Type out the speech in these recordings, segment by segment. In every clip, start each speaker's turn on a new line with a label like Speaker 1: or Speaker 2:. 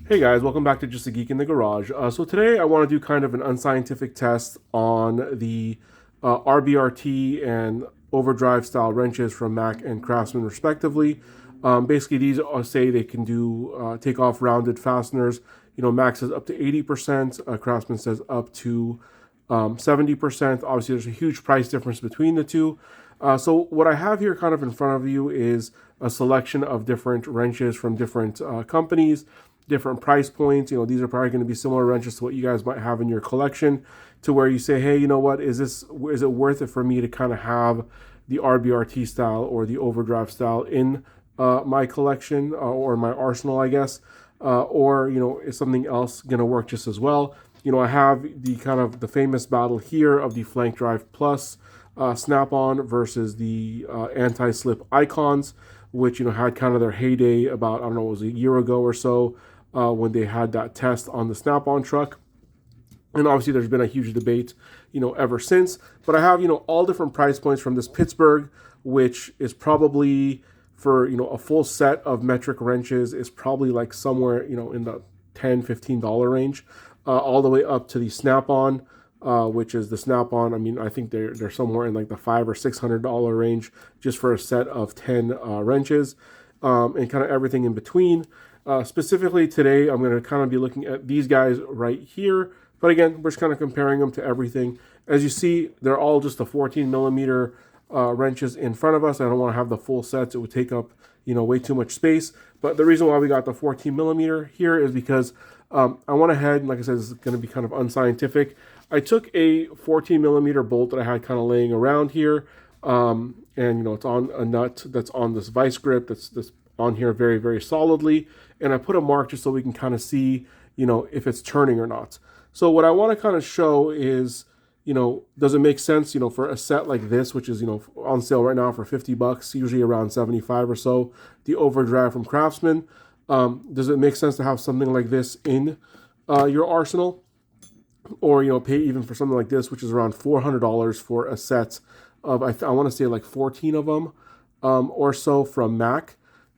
Speaker 1: Hey guys, welcome back to Just a Geek in the Garage. So today I want to do kind of an unscientific test on the RBRT and overdrive style wrenches from Mac and Craftsman respectively. Basically these say they can do take off rounded fasteners. You know, Mac says up to 80%, Craftsman says up to 70%. Obviously there's a huge price difference between the two. So what I have here kind of in front of you is a selection of different wrenches from different companies, different price points. You know, these are probably going to be similar wrenches to what you guys might have in your collection, to where you say, hey, you know what, is it worth it for me to kind of have the RBRT style or the overdrive style in my collection or my arsenal, I guess, or, you know, is something else going to work just as well? You know, I have the kind of the famous battle here of the Flank Drive Plus snap-on versus the anti-slip icons, which, you know, had kind of their heyday about, I don't know, it was a year ago or so, when they had that test on the snap-on truck. And obviously there's been a huge debate, you know, ever since. But I have, you know, all different price points from this Pittsburgh, which is probably for, you know, a full set of metric wrenches is probably like somewhere, you know, in the $10-15 range, all the way up to the snap-on, which is the snap-on. I mean, I think they're somewhere in like the $500 or $600 range just for a set of 10 wrenches, and kind of everything in between. Specifically today, I'm going to kind of be looking at these guys right here. But again, we're just kind of comparing them to everything. As you see, they're all just the 14 millimeter wrenches in front of us. I don't want to have the full sets. It would take up, you know, way too much space. But the reason why we got the 14 millimeter here is because I went ahead, and like I said, this is going to be kind of unscientific. I took a 14 millimeter bolt that I had kind of laying around here. And, you know, it's on a nut that's on this vice grip that's on here very, very solidly. And I put a mark just so we can kind of see, you know, if it's turning or not. So what I want to kind of show is, you know, does it make sense, you know, for a set like this, which is, you know, on sale right now for $50, usually around 75 or so, the overdrive from Craftsman. Does it make sense to have something like this in your arsenal? Or, you know, pay even for something like this, which is around $400 for a set of, I want to say like 14 of them or so from Mac.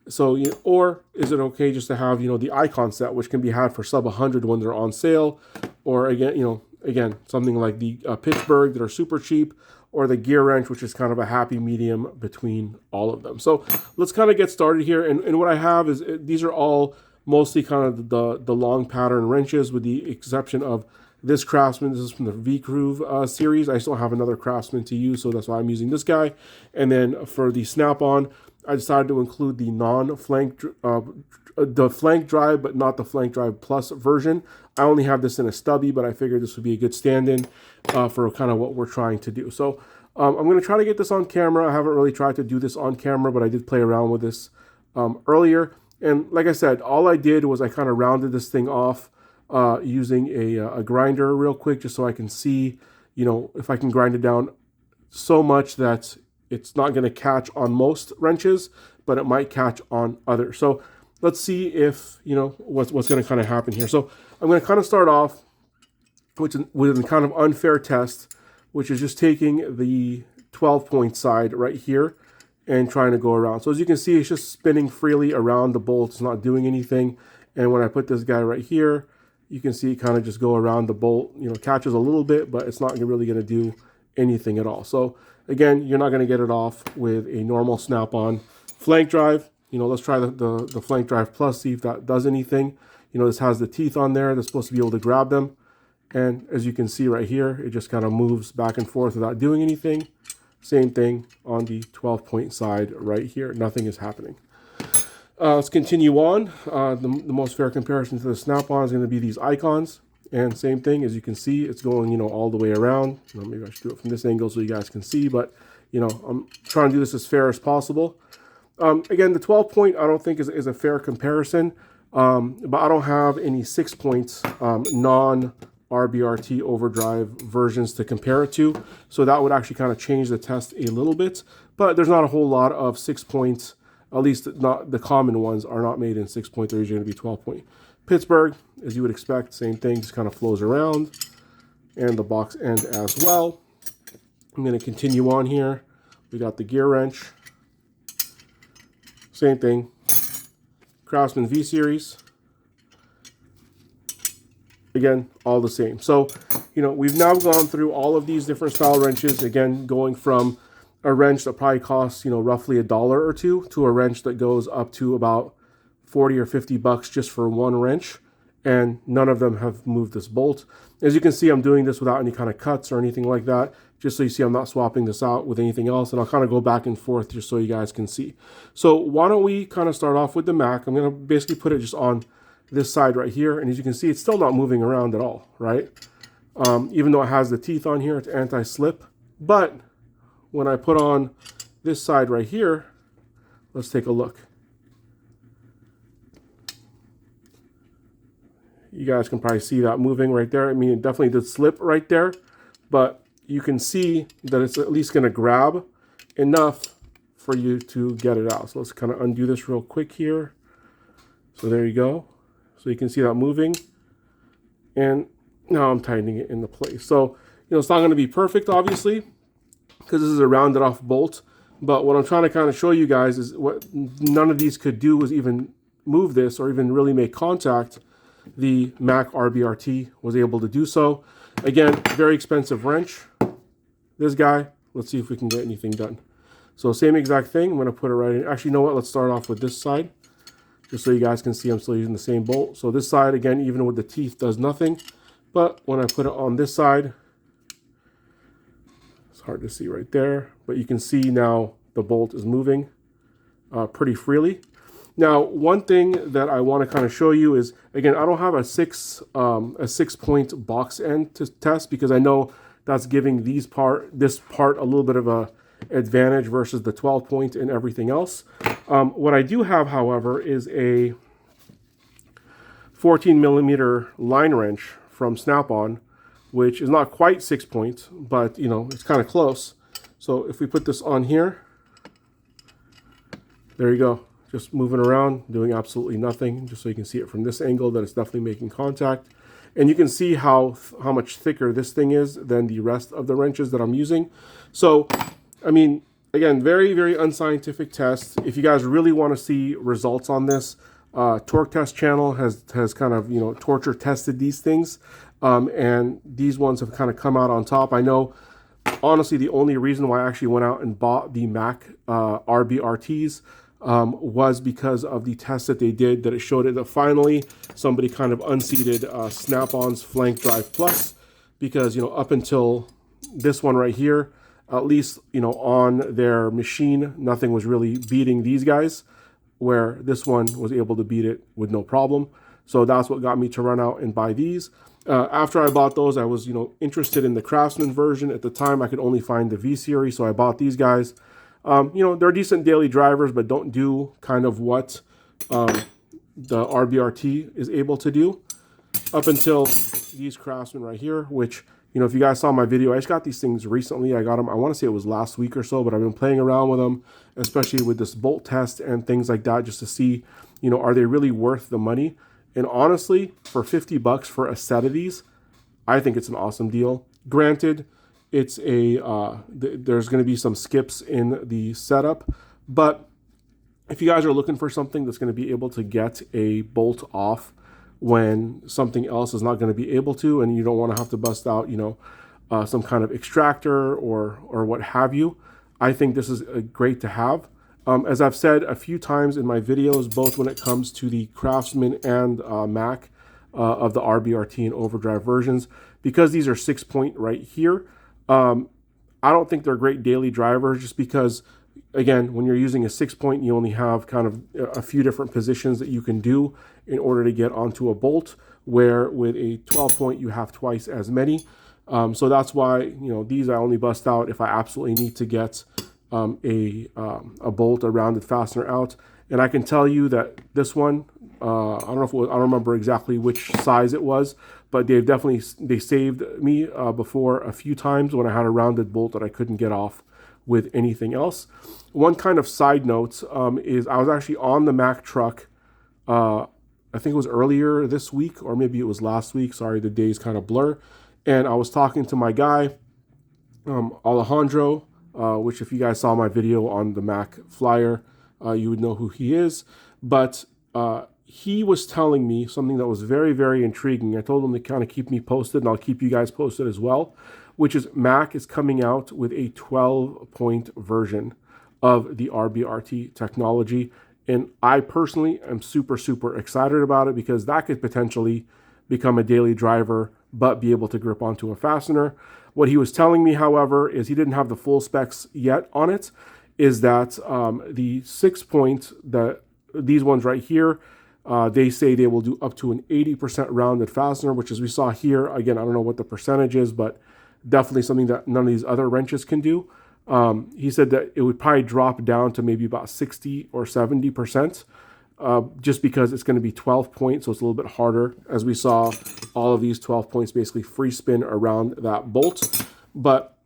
Speaker 1: So, you know, or is it okay just to have, you know, the icon set, which can be had for sub 100 when they're on sale, or again, you know, again, something like the Pittsburgh that are super cheap, or the gear wrench, which is kind of a happy medium between all of them. So let's kind of get started here. And what I have is these are all mostly kind of the long pattern wrenches, with the exception of this Craftsman. This is from the V-Groove series. I still have another Craftsman to use, so that's why I'm using this guy. And then for the snap-on, I decided to include the non-flank, the flank drive, but not the flank drive plus version. I only have this in a stubby, but I figured this would be a good stand-in for kind of what we're trying to do. So I'm going to try to get this on camera. I haven't really tried to do this on camera, but I did play around with this earlier. And like I said, all I did was I kind of rounded this thing off using a grinder real quick, just so I can see, you know, if I can grind it down so much that it's not going to catch on most wrenches, but it might catch on others. So let's see if, you know, what's going to kind of happen here. So I'm going to kind of start off with a kind of unfair test, which is just taking the 12-point side right here and trying to go around. So as you can see, it's just spinning freely around the bolt. It's not doing anything. And when I put this guy right here, you can see it kind of just go around the bolt, you know, catches a little bit, but it's not really going to do anything at all. So again, you're not going to get it off with a normal snap-on flank drive. You know, let's try the flank drive plus, see if that does anything. You know, this has the teeth on there that's supposed to be able to grab them. And as you can see right here, it just kind of moves back and forth without doing anything. Same thing on the 12-point side right here. Nothing is happening. Let's continue on. The most fair comparison to the snap-on is going to be these icons. And same thing, as you can see, it's going, you know, all the way around. Well, maybe I should do it from this angle so you guys can see, but, you know, I'm trying to do this as fair as possible. Again, the 12-point I don't think is a fair comparison, but I don't have any 6-point non-RBRT overdrive versions to compare it to, so that would actually kind of change the test a little bit. But there's not a whole lot of 6-point, at least not the common ones are not made in 6-point. They're usually going to be 12-point. Pittsburgh, as you would expect, same thing, just kind of flows around, and the box end as well. I'm going to continue on here. We got the gear wrench, same thing. Craftsman V series, again, all the same. So, you know, we've now gone through all of these different style wrenches, again, going from a wrench that probably costs, you know, roughly $1 or $2 to a wrench that goes up to about 40 or 50 bucks just for one wrench. And none of them have moved this bolt. As you can see, I'm doing this without any kind of cuts or anything like that, just so you see I'm not swapping this out with anything else. And I'll kind of go back and forth just so you guys can see. So why don't we kind of start off with the Mac. I'm going to basically put it just on this side right here. And as you can see, it's still not moving around at all, right? Even though it has the teeth on here, it's anti-slip. But when I put on this side right here, let's take a look. You guys can probably see that moving right there. I mean, it definitely did slip right there, but you can see that it's at least going to grab enough for you to get it out. So let's kind of undo this real quick here. So there you go. So you can see that moving. And now I'm tightening it into place. So, you know, it's not going to be perfect, obviously, because this is a rounded off bolt. But what I'm trying to kind of show you guys is what none of these could do was even move this or even really make contact. The Mac RBRT was able to do so. Again, very expensive wrench. This guy, let's see if we can get anything done. So same exact thing. I'm going to put it right in. Actually, you know what? Let's start off with this side, just so you guys can see I'm still using the same bolt. So this side, again, even with the teeth, does nothing. But when I put it on this side, it's hard to see right there, but you can see now the bolt is moving pretty freely. Now, one thing that I want to kind of show you is, again, I don't have a 6-point box end to test because I know that's giving this part a little bit of a advantage versus the 12-point and everything else. What I do have, however, is a 14mm line wrench from Snap-on, which is not quite 6-point, but, you know, it's kind of close. So if we put this on here, there you go. Just moving around, doing absolutely nothing, just so you can see it from this angle that it's definitely making contact. And you can see how much thicker this thing is than the rest of the wrenches that I'm using. So, I mean, again, very, very unscientific test. If you guys really want to see results on this, Torque Test channel has kind of, you know, torture tested these things. And these ones have kind of come out on top. I know, honestly, the only reason why I actually went out and bought the Mac RBRTs was because of the test that they did, that it showed it that finally somebody kind of unseated Snap-on's Flank Drive Plus, because, you know, up until this one right here, at least, you know, on their machine, nothing was really beating these guys, where this one was able to beat it with no problem. So that's what got me to run out and buy these. After I bought those, I was, you know, interested in the Craftsman version. At the time, I could only find the V series, so I bought these guys. You know, they're decent daily drivers, but don't do kind of what the RBRT is able to do, up until these Craftsman right here, which, you know, if you guys saw my video, I just got these things recently. I got them, I want to say it was last week or so, but I've been playing around with them, especially with this bolt test and things like that, just to see, you know, are they really worth the money? And honestly, for 50 bucks for a set of these, I think it's an awesome deal. Granted, it's a there's going to be some skips in the setup, but if you guys are looking for something that's going to be able to get a bolt off when something else is not going to be able to, and you don't want to have to bust out, you know, some kind of extractor or what have you, I think this is great to have. As I've said a few times in my videos, both when it comes to the Craftsman and Mac of the RBRT and Overdrive versions, because these are 6-point right here, I don't think they're great daily drivers, just because, again, when you're using a 6-point, you only have kind of a few different positions that you can do in order to get onto a bolt, where with a 12-point, you have twice as many. So that's why, you know, these I only bust out if I absolutely need to get a bolt, a rounded fastener out. And I can tell you that this one, I don't know if it was, I don't remember exactly which size it was, but they saved me before a few times when I had a rounded bolt that I couldn't get off with anything else. One kind of side note is I was actually on the Mac truck, I think it was earlier this week, or maybe it was last week. Sorry, the days kind of blur. And I was talking to my guy, Alejandro, which if you guys saw my video on the Mac Flyer, you would know who he is. But he was telling me something that was very, very intriguing. I told him to kind of keep me posted, and I'll keep you guys posted as well, which is Mac is coming out with a 12-point version of the RBRT technology. And I personally am super, super excited about it because that could potentially become a daily driver, but be able to grip onto a fastener. What he was telling me, however, is he didn't have the full specs yet on it, is that the 6-point, these ones right here, they say they will do up to an 80% rounded fastener, which as we saw here, again, I don't know what the percentage is, but definitely something that none of these other wrenches can do. He said that it would probably drop down to maybe about 60 or 70%, just because it's going to be 12 points, so it's a little bit harder. As we saw, all of these 12 points basically free spin around that bolt. But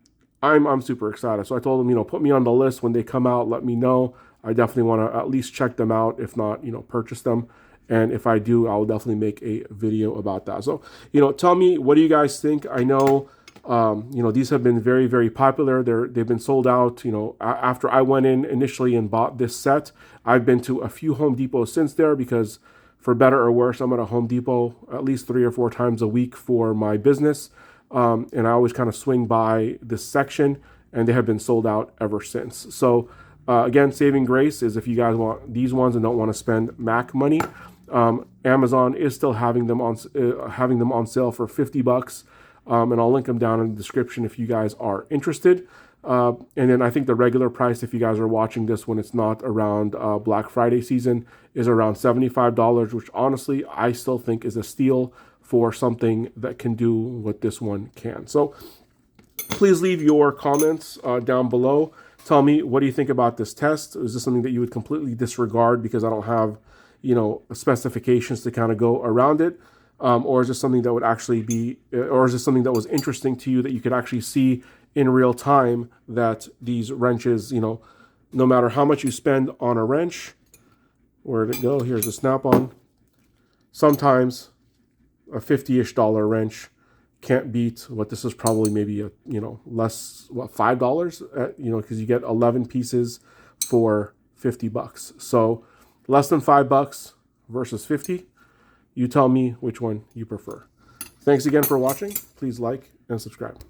Speaker 1: I'm super excited. So I told him, you know, put me on the list when they come out. Let me know. I definitely want to at least check them out. If not, you know, purchase them. And if I do, I'll definitely make a video about that. So, you know, tell me, what do you guys think? I know, you know, these have been very, very popular. They've been sold out. You know, after I went in initially and bought this set, I've been to a few Home Depots since there because, for better or worse, I'm at a Home Depot at least 3 or 4 times a week for my business. And I always kind of swing by this section, and they have been sold out ever since. So again, saving grace is if you guys want these ones and don't want to spend Mac money, Amazon is still having them on sale for $50. And I'll link them down in the description if you guys are interested. And then I think the regular price, if you guys are watching this when it's not around Black Friday season, is around $75, which honestly I still think is a steal for something that can do what this one can. So please leave your comments down below. Tell me, what do you think about this test? Is this something that you would completely disregard because I don't have, you know, specifications to kind of go around it? Or is this something that would actually be, or is this something that was interesting to you that you could actually see in real time that these wrenches, you know, no matter how much you spend on a wrench, where did it go? Here's the snap-on. Sometimes a $50-ish wrench can't beat what this is probably maybe a, you know, less, what, $5, you know, because you get 11 pieces for $50. So less than $5 versus 50. You tell me which one you prefer. Thanks again for watching. Please like and subscribe.